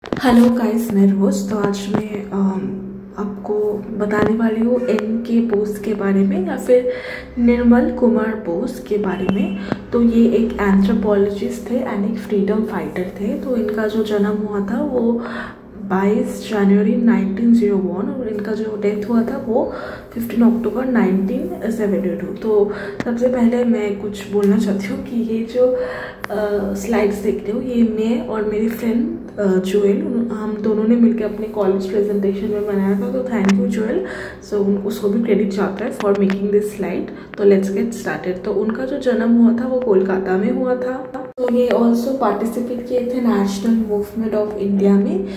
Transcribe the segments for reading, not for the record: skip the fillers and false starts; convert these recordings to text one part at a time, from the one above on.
Hello guys, मैं रोज़। तो आज मैं आपको बताने वाली हूँ एन.के. बोस के बारे में या फिर निर्मल कुमार बोस के बारे में। तो ये एक एंथ्रोपोलॉजिस्ट थे एंड एक फ्रीडम फाइटर थे। तो इनका जो जन्म हुआ था वो 22 जनवरी 1901 और इनका जो डेथ हुआ था वो 15 अक्टूबर 1972। तो सबसे पहले मैं कुछ बोलना चाहती हूँ कि ये जो स्लाइड्स देखते हो ये मैं और मेरी फ्रेंड जोएल, हम दोनों ने मिलकर अपने कॉलेज प्रेजेंटेशन में बनाया था। तो थैंक यू जोएल। सो उसको भी क्रेडिट जाता है फॉर मेकिंग दिस स्लाइड। तो लेट्स गेट स्टार्टेड। तो उनका जो जन्म हुआ था वो कोलकाता में हुआ था। तो ये ऑल्सो पार्टिसिपेट किए थे नेशनल मूवमेंट ऑफ इंडिया में।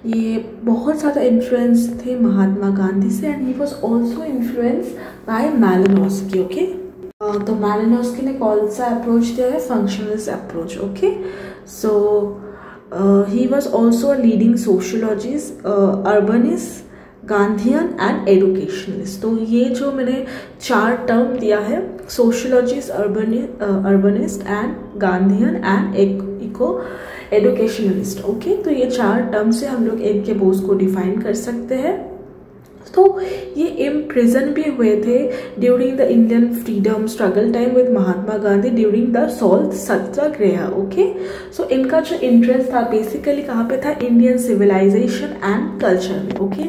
ये बहुत ज़्यादा इन्फ्लुएंस थे महात्मा गांधी से and he was also influence by Malinowski. Okay, तो मैलिनोस्की ने कौन सा अप्रोच दिया है? Functionalist approach. Okay, so he was also a leading sociologist, urbanist, Gandhian and educationalist. तो ये जो मैंने चार टर्म दिया है, sociologist, urbanist and Gandhian and eco educationalist. Okay, तो ये चार टर्म से हम लोग एन.के. बोस को डिफाइन कर सकते हैं। तो ये इम्प्रिजन भी हुए थे during the Indian freedom struggle time with Mahatma Gandhi during the salt satyagraha. Okay, so इनका जो इंटरेस्ट था बेसिकली कहाँ पे था? इंडियन सिविलाइजेशन एंड कल्चर में। ओके,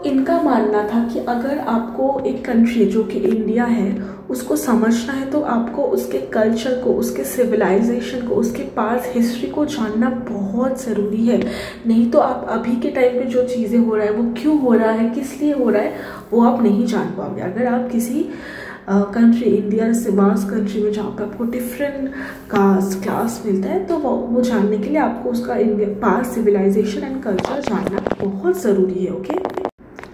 इनका मानना था कि अगर आपको एक कंट्री जो कि इंडिया है उसको समझना है तो आपको उसके कल्चर को, उसके सिविलाइजेशन को, उसके पास हिस्ट्री को जानना बहुत ज़रूरी है। नहीं तो आप अभी के टाइम पे जो चीज़ें हो रहा है वो क्यों हो रहा है, किस लिए हो रहा है, वो आप नहीं जान पाओगे। अगर आप किसी कंट्री, इंडिया से मास कंट्री में जहाँ पे आपको डिफरेंट कास्ट क्लास मिलता है तो वो जानने के लिए आपको उसका India past civilization and culture जानना बहुत ज़रूरी है। ओके,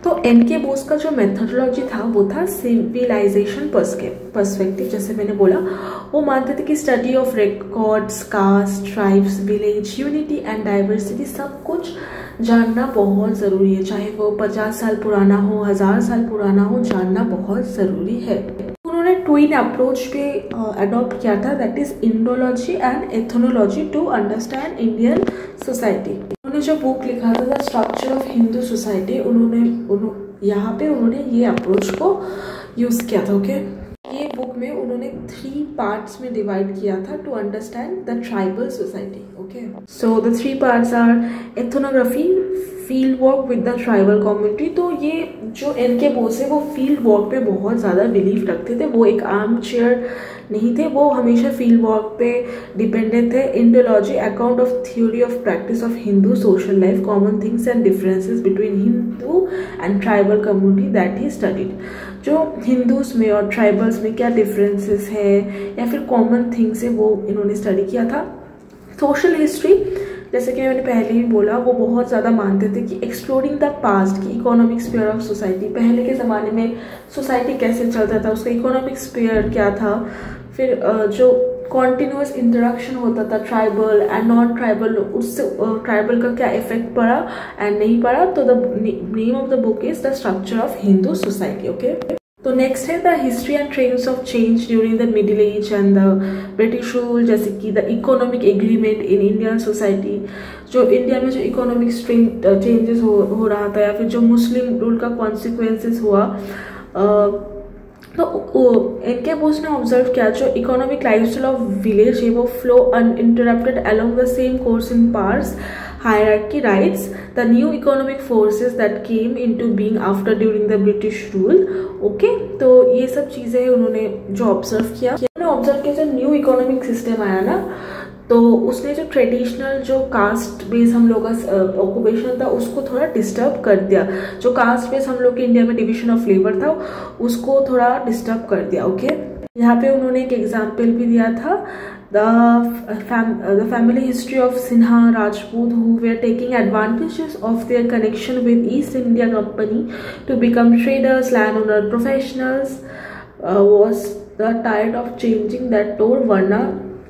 तो एन.के. बोस का जो मेथोडोलॉजी था वो था सिविलाइजेशन पर्सपेक्टिव। जैसे मैंने बोला, वो मानते थे कि study of records, caste, tribes, village, unity and diversity सब कुछ जानना बहुत ज़रूरी है। चाहे वो 50 साल पुराना हो, 1000 साल पुराना हो, जानना बहुत ज़रूरी है। उन्होंने ट्विन अप्रोच पे अडॉप्ट किया था, that is Indology and ethnology to understand Indian society. उन्होंने जो बुक लिखा था the structure of Hindu society, यहाँ पे उन्होंने ये अप्रोच को यूज़ किया था। ओके, ये बुक में उन्होंने 3 पार्ट्स में डिवाइड किया था to understand the tribal society. Okay, so the 3 parts are ethnography, field work with the tribal community. तो ये जो एन.के. बोस है वो फील्ड वर्क पे बहुत ज़्यादा बिलीव रखते थे। वो एक आर्म चेयर नहीं थे, वो हमेशा फील्ड वर्क पे डिपेंडेंट थे। Indology, account of theory of practice of Hindu social life, common things and differences between Hindu and tribal community that he studied. जो हिंदूज में और ट्राइबल्स में क्या डिफरेंसेस है या फिर कॉमन थिंग्स है वो इन्होंने स्टडी किया था। सोशल हिस्ट्री, जैसे कि मैंने पहले ही बोला, वो बहुत ज़्यादा मानते थे कि एक्सप्लोरिंग द पास्ट की इकोनॉमिक स्फीयर ऑफ सोसाइटी, पहले के ज़माने में सोसाइटी कैसे चलता था, उसका इकोनॉमिक स्फीयर क्या था, फिर जो कॉन्टिन्यूस इंटरेक्शन होता था ट्राइबल एंड नॉन ट्राइबल, उससे ट्राइबल का क्या इफेक्ट पड़ा एंड नहीं पड़ा। तो the name of the book is the structure of Hindu society. Okay, तो नेक्स्ट है the history and trends of change during the middle age and the British rule, जैसे कि the economic agreement in Indian society. जो India में जो economic changes हो रहा था या फिर जो मुस्लिम रूल का कॉन्सिक्वेंसेस हुआ, तो एन.के. बोस ने ऑब्जर्व किया जो इकोनॉमिक लाइफस्टाइल ऑफ विलेज है वो flow uninterrupted along the same course in parts hierarchy writes the new economic forces that came into being after during the British rule. Okay, तो ये सब चीज़ें उन्होंने जो ऑब्जर्व किया, जो न्यू इकोनॉमिक सिस्टम आया ना, तो उसने जो ट्रेडिशनल जो कास्ट बेस हम लोग का ऑक्यूपेशन था उसको थोड़ा डिस्टर्ब कर दिया। जो कास्ट बेस हम लोग के इंडिया में डिविजन ऑफ लेबर था उसको थोड़ा डिस्टर्ब कर दिया। ओके, यहाँ पे उन्होंने एक एग्जाम्पल भी दिया था, the family history of Sinha Rajput who were taking advantages of their connection with East India Company to become traders, landowner, professionals, was the tide of changing that tore Varna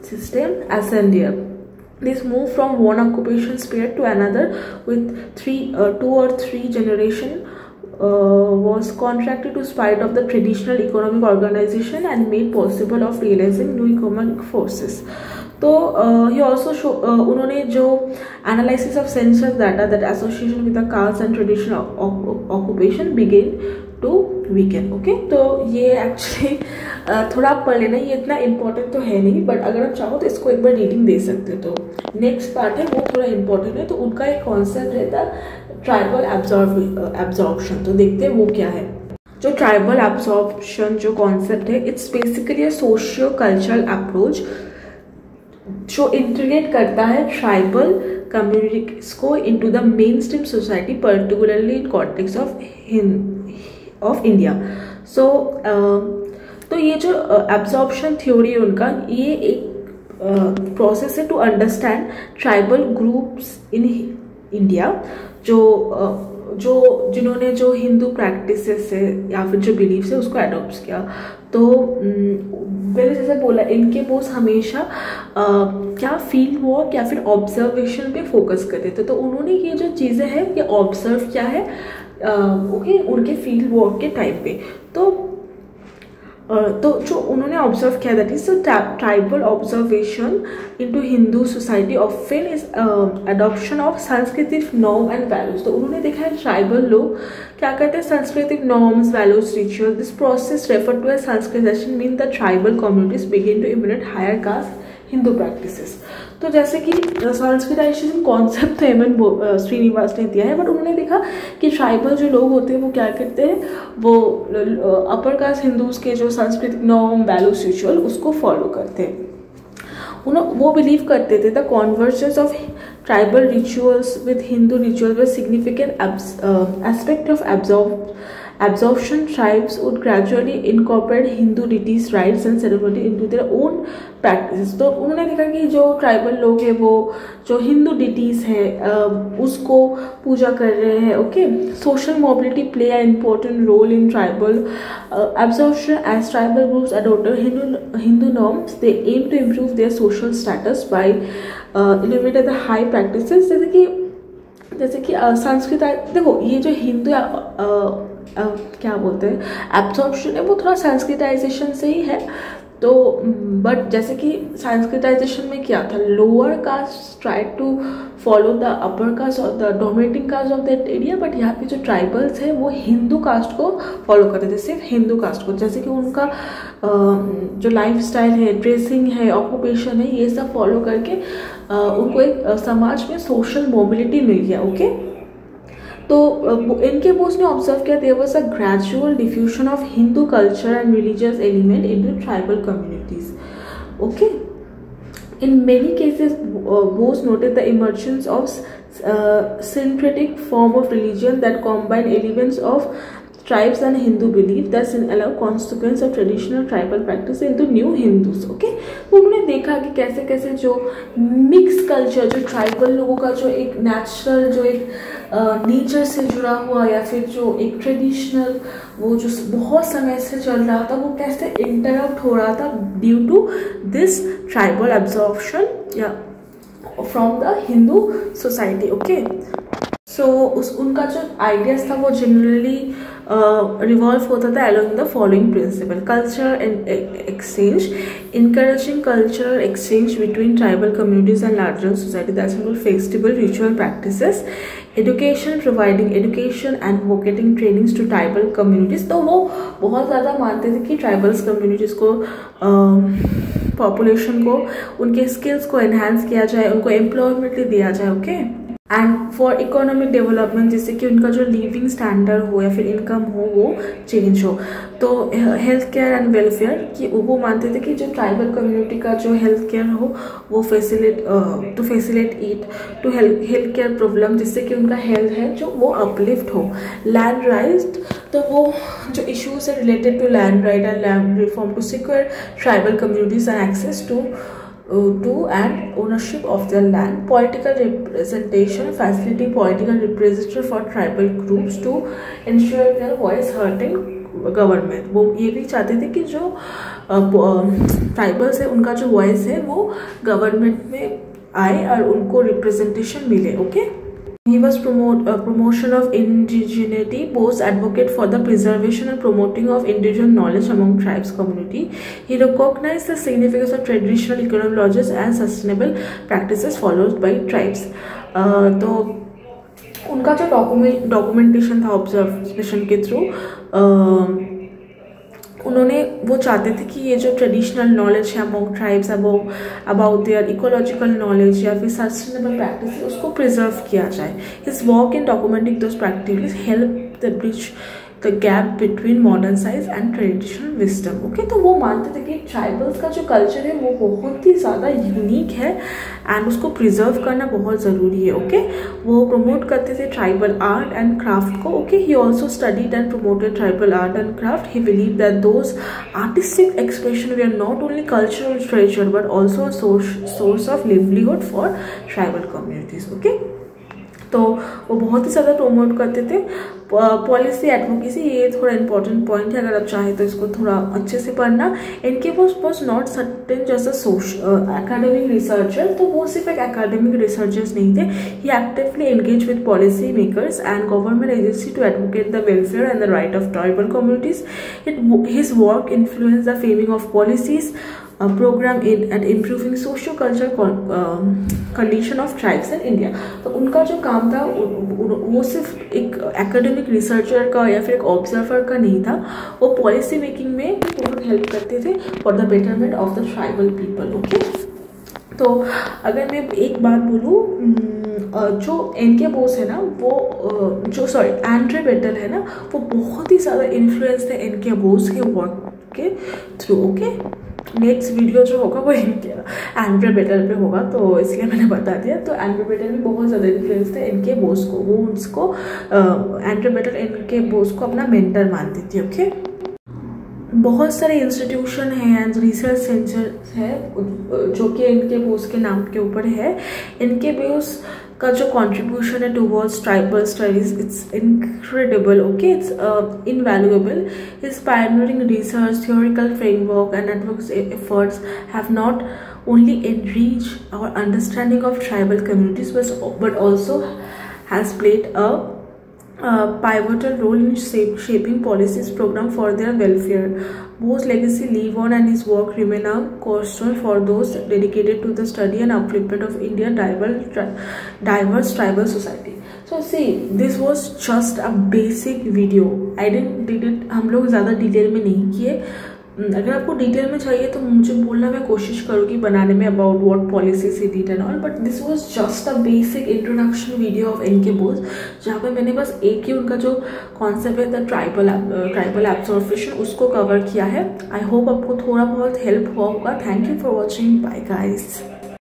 system ascendier. This move from one occupation period to another with 2 or 3 generation was contracted to spite of the traditional economic organization and made possible of realizing new economic forces. तो ही also उन्होंने जो analysis of census data that association with the caste and traditional occupation begin to weakened. Okay, तो ये actually थोड़ा आप पढ़ लेना, ये इतना इंपॉर्टेंट तो है नहीं, बट अगर आप चाहो तो इसको एक बार रीडिंग दे सकते हो। तो नेक्स्ट पार्ट है वो थोड़ा इंपॉर्टेंट है, तो उनका एक कॉन्सेप्ट रहता है ट्राइबल एब्जॉर्प्शन। तो देखते हैं वो क्या है। जो ट्राइबल एब्जॉर्प्शन जो कॉन्सेप्ट है, it's basically a socio cultural approach जो इंटीग्रेट करता है ट्राइबल कम्युनिटीज को into the mainstream society, particularly in context of India. So तो ये जो एब्जॉर्प्शन थ्योरी है उनका, ये एक प्रोसेस है to understand tribal groups in India, जो जिन्होंने जो हिंदू प्रैक्टिसेस है या फिर जो बिलीफ्स है उसको अडॉप्ट किया। तो मैंने जैसे बोला, इनके बोस हमेशा क्या फील्ड वर्क या फिर ऑब्जर्वेशन पे फोकस करते थे। तो उन्होंने ये जो चीज़ें हैं ये ऑब्जर्व किया है ओके उनके फील्ड वर्क के टाइम पे। तो जो उन्होंने ऑब्जर्व किया that is tribal observation into Hindu society often is adoption of सांस्कृतिक नॉर्म एंड वैल्यूज। तो उन्होंने देखा है ट्राइबल लोग क्या करते हैं, सांस्कृतिक norms, values, ritual. This process refer to as सांस्कृतिक mean the tribal communities begin to implement higher caste Hindu practices. तो जैसे कि सांस्कृतिक कॉन्सेप्ट तो श्रीनिवास ने दिया है, बट उन्होंने देखा कि ट्राइबल जो लोग होते हैं वो क्या करते हैं, वो अपर कास्ट हिंदूज के जो सांस्कृतिक नॉर्म, वैल्यूज, रिचुअल उसको फॉलो करते हैं। वो बिलीव करते थे the convergence of tribal rituals with Hindu rituals was significant aspect of absorption. Tribes would gradually incorporate Hindu deities, rites and ceremony into their own practices. तो उन्होंने देखा कि जो ट्राइबल लोग हैं वो जो हिंदू डिटीज है उसको पूजा कर रहे हैं। Okay, social mobility play a important role in tribal absorption as tribal groups adopt Hindu norms. They aim to improve their social status by eliminating the high practices. जैसे कि संस्कृत, देखो ये जो हिंदू क्या बोलते हैं एब्जॉर्प्शन है वो थोड़ा संस्कृताइजेशन से ही है। तो बट जैसे कि संस्कृताइजेशन में क्या था, lower caste try to follow the upper caste और the dominating caste of that area, but यहाँ पे जो ट्राइबल्स है वो हिंदू कास्ट को फॉलो करते थे, सिर्फ हिंदू कास्ट को। जैसे कि उनका जो लाइफ स्टाइल है, ड्रेसिंग है, ऑक्यूपेशन है, ये सब फॉलो करके उनको एक समाज में सोशल मोबिलिटी मिल गया। ओके, तो इनके बोस ने ऑब्जर्व किया there was a gradual diffusion of Hindu culture and religious element into tribal communities. Okay, in many cases Bose noted the emergence of syncretic form of religion that combine elements of tribes and Hindu belief, thus allow consequence of traditional tribal practice into new Hindus. Okay, तो उन्होंने देखा कि कैसे कैसे जो mix culture, जो tribal लोगों का जो एक नेचुरल, जो एक नेचर से जुड़ा हुआ या फिर जो एक ट्रेडिशनल वो जो बहुत समय से चल रहा था, वो कैसे इंटरप्ट हो रहा था due to this tribal absorption या from the Hindu society. Okay, so उनका जो आइडियाज था वो जनरली रिवॉल्व होता था along the following principle: cultural and exchange, encouraging cultural exchange between tribal communities and larger society, that include festival, ritual practices, education, providing education and vocating trainings to tribal communities। तो वो बहुत ज़्यादा मानते थे कि tribals communities को population को उनके स्किल्स को एनहांस किया जाए, उनको एम्प्लॉयमेंट दिया जाए। Okay, and for economic development, जिससे कि उनका जो लिविंग स्टैंडर्ड हो या फिर इनकम हो वो चेंज हो। तो हेल्थ केयर एंड वेलफेयर कि वो मानते थे कि जो ट्राइबल कम्युनिटी का जो हेल्थ केयर हो वो facilitate it to health care problem, जिससे कि उनका हेल्थ है जो वो अपलिफ्ट हो। लैंड राइट, तो वो जो इश्यूज है related to land right and land reform to secure tribal communities and access to and ownership of their land. Political representation, facilitating political representation for tribal groups to ensure their voice heard in government. वो ये भी चाहते थे कि जो tribals है उनका जो वॉइस है वो गवर्नमेंट में आए और उनको रिप्रेजेंटेशन मिले। Okay, He was promotion of indigeneity, Bose advocate for the preservation and promoting of indigenous knowledge among tribes community. He recognized the significance of traditional economic lodges and sustainable practices followed by tribes. तो उनका जो documentation था observation के through, उन्होंने वो चाहते थे कि ये जो ट्रेडिशनल नॉलेज है among tribes about their ecological knowledge या फिर सस्टेनेबल प्रैक्टिस उसको प्रिजर्व किया जाए. His work in documenting those practice help the bridge the gap between modern science and traditional wisdom. Okay, तो वो मानते थे कि ट्राइबल्स का जो कल्चर है वो बहुत ही ज़्यादा यूनिक है एंड उसको प्रिजर्व करना बहुत ज़रूरी है. ओके, वो प्रमोट करते थे ट्राइबल आर्ट एंड क्राफ्ट को. Okay, he also studied and promoted tribal art and craft. He believe that those artistic expression they are not only cultural treasure but also a source of livelihood for tribal communities. Okay, तो वो बहुत ही ज़्यादा promote करते थे. Policy advocacy, ये थोड़ा important point है, अगर आप चाहें तो इसको थोड़ा अच्छे से पढ़ना. इनके वॉज नॉट सर्टेन जैसा एकेडमिक रिसर्चर, तो वो सिर्फ एक एकेडमिक रिसर्चर्स नहीं थे. He actively engage with policy makers and government agency to advocate the welfare and the right of tribal communities. His work influence the framing of policies program in and improving socio culture condition of tribes in India. तो उनका जो काम था वो सिर्फ एक academic researcher का या फिर एक ऑब्जर्वर का नहीं था, वो पॉलिसी मेकिंग में बहुत हेल्प करते थे for the betterment of the tribal people. Okay, तो अगर मैं एक बात बोलूँ, जो एन.के. बोस है ना, वो एंड्रे बेटल है ना, वो बहुत ही ज़्यादा इन्फ्लुएंस थे एन.के. बोस के वर्क के थ्रू. ओके, नेक्स्ट वीडियो जो होगा वो एंड्रे बेटल पे होगा, तो इसलिए मैंने बता दिया. तो एंड्रे बेटल भी बहुत ज़्यादा इन्फ्लुएंस थे एन.के. बोस को. वो उसको एंड्रे बेटल एन.के. बोस को अपना मेंटर मानती थी. ओके, बहुत सारे इंस्टीट्यूशन हैं एंड रिसर्च सेंटर्स है जो कि एन.के. बोस के नाम के ऊपर है. एन.के. बोस का जो कंट्रीब्यूशन है towards tribal studies, it's incredible. Okay, it's invaluable. His pioneering research, theoretical framework and advocacy efforts have not only enriched our understanding of tribal communities but also has played a pivotal role in shaping policies program for their welfare. Bose's legacy live on and his work remain a cornerstone for those dedicated to the study and upliftment of India's diverse tribal society. So see, this was just a basic video. I did it, हम लोग ज़्यादा detail में नहीं किए. अगर आपको detail में चाहिए तो मुझे बोलना, मैं कोशिश करूँगी बनाने में about what policies he did and all. But this was just a basic introduction video of NK. Bose, जहाँ पे मैंने बस एक ही उनका जो कॉन्सेप्ट है द ट्राइबल एब्जॉर्प्शन उसको कवर किया है. आई होप आपको थोड़ा बहुत हेल्प हुआ होगा. Thank you for watching. Bye guys.